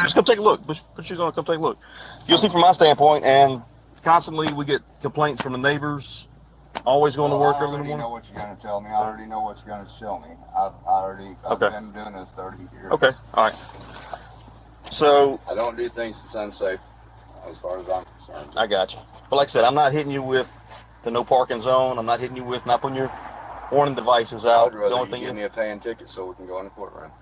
Just come take a look. Put shoes on, come take a look. You'll see from my standpoint, and constantly we get complaints from the neighbors, always going to work early in the morning. I already know what you're going to tell me. I already know what you're going to show me. I've been doing this 30 years. Okay, all right. So I don't do things that's unsafe as far as I'm concerned. I got you. But like I said, I'm not hitting you with the no parking zone. I'm not hitting you with not putting your warning devices out. I'd rather you give me a paying ticket so we can go in the courtroom.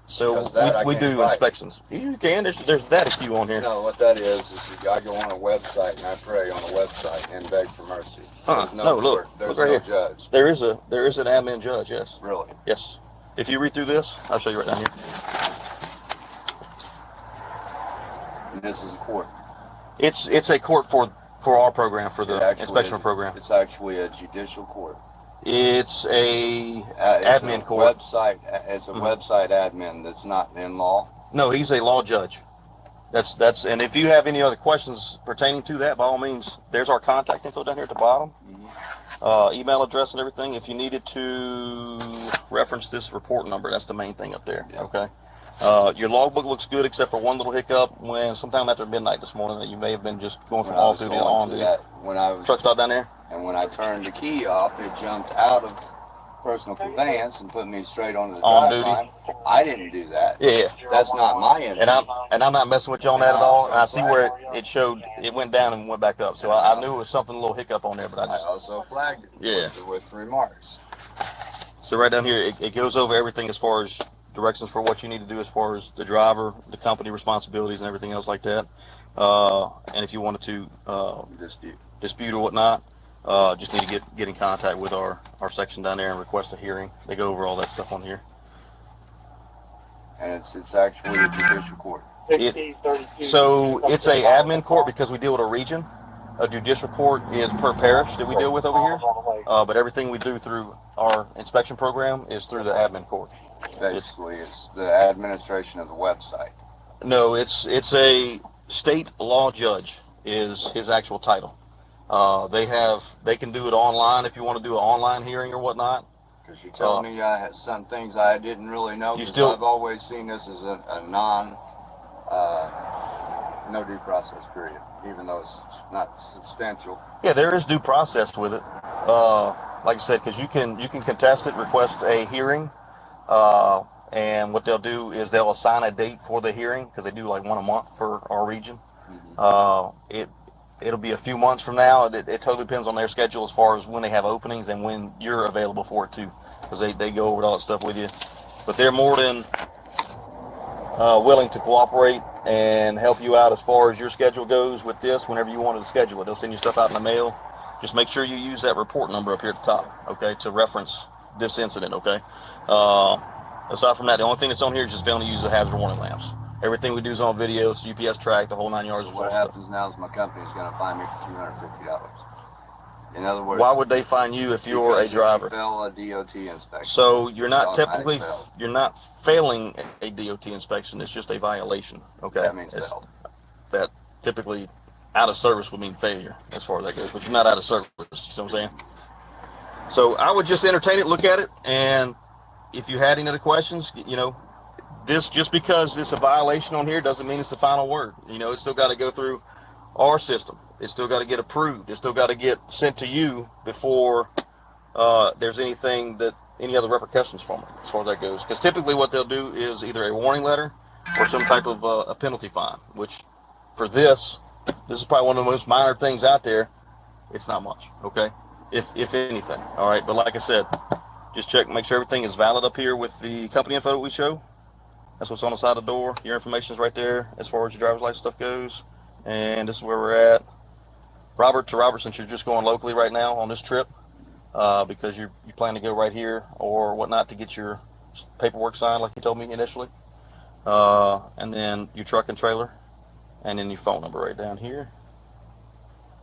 So we do inspections. You can. There's data queue on here. No, what that is I go on a website and I pray on a website and beg for mercy. No, look right here. Judge. There is an admin judge. Yes. Really? Yes. If you read through this, I'll show you right down here. And this is a court. It's a court for our program, for the inspection program. It's actually a judicial court. It's a admin court. It's a website admin that's not in law. No, he's a law judge. That's and if you have any other questions pertaining to that, by all means, there's our contact info down here at the bottom. Email address and everything. If you needed to reference this report number, that's the main thing up there. Yeah. Okay. Your logbook looks good except for one little hiccup when sometime after midnight this morning that you may have been just going from off duty on duty. When I was truck stop down there. And when I turned the key off, it jumped out of personal conveyance and put me straight onto the drive line. I didn't do that. Yeah. That's not my intent. And I'm not messing with you on that at all. And I see where it showed it went down and went back up. So I knew it was something, a little hiccup on there, but I also flagged it with remarks. So right down here, it goes over everything as far as directions for what you need to do as far as the driver, the company responsibilities, and everything else like that. And if you wanted to dispute or whatnot, just need to get in contact with our section down there and request a hearing. They go over all that stuff on here. And it's actually a judicial court. So it's a admin court because we deal with a region. A judicial court is per parish that we deal with over here. But everything we do through our inspection program is through the admin court. Basically, it's the administration of the website. No, it's a state law judge is his actual title. They can do it online if you want to do an online hearing or whatnot. Because you told me I had some things I didn't really know. I've always seen this as a no due process period, even though it's not substantial. Yeah, there is due process with it. Like I said, because you can contest it, request a hearing, and what they'll do is they'll assign a date for the hearing because they do like one a month for our region. It'll be a few months from now. It totally depends on their schedule as far as when they have openings and when you're available for it too, because they go over all that stuff with you. But they're more than willing to cooperate and help you out as far as your schedule goes with this. Whenever you wanted to schedule it, they'll send you stuff out in the mail. Just make sure you use that report number up here at the top, okay, to reference this incident, okay? Aside from that, the only thing that's on here is just failing to use the hazard warning lamps. Everything we do is on video, it's UPS track, the whole 9 yards. So what happens now is my company is going to fine me for $250. In other words, why would they fine you if you're a driver? You fail a DOT inspection. So you're not technically, you're not failing a DOT inspection. It's just a violation. Okay. That means failed. That typically out of service would mean failure as far as that goes. But you're not out of service. You know what I'm saying? So I would just entertain it, look at it, and if you had any other questions, you know, this just because it's a violation on here doesn't mean it's the final word. You know, it's still got to go through our system. It's still got to get approved. It's still got to get sent to you before there's any other repercussions from it as far as that goes. Because typically what they'll do is either a warning letter or some type of a penalty fine, which for this is probably one of the most minor things out there. It's not much, okay? If anything, all right? But like I said, just check, make sure everything is valid up here with the company info that we show. That's what's on the side of the door. Your information is right there as far as your driver's license stuff goes. And this is where we're at. Robert to Robert, since you're just going locally right now on this trip, because you plan to go right here or whatnot to get your paperwork signed like you told me initially. And then your truck and trailer, and then your phone number right down here.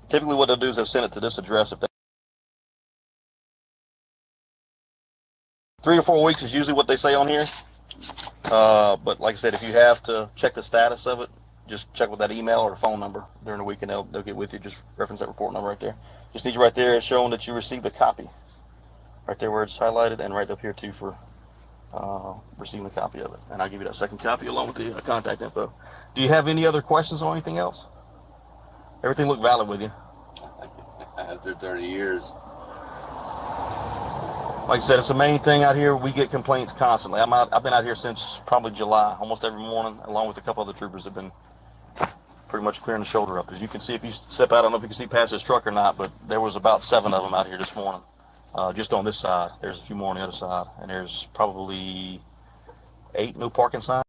Typically what they'll do is they'll send it to this address. 3 to 4 weeks is usually what they say on here. But like I said, if you have to check the status of it, just check with that email or phone number during the week and they'll get with you. Just reference that report number right there. Just need you right there showing that you received a copy. Right there where it's highlighted, and right up here too for receiving a copy of it. And I'll give you that second copy along with the contact info. Do you have any other questions on anything else? Everything looked valid with you. After 30 years. Like I said, it's the main thing out here. We get complaints constantly. I've been out here since probably July, almost every morning, along with a couple other troopers have been pretty much clearing the shoulder up. As you can see, if you step out, I don't know if you can see past this truck or not, but there was about 7 of them out here this morning. Just on this side. There's a few more on the other side, and there's probably 8 no parking signs.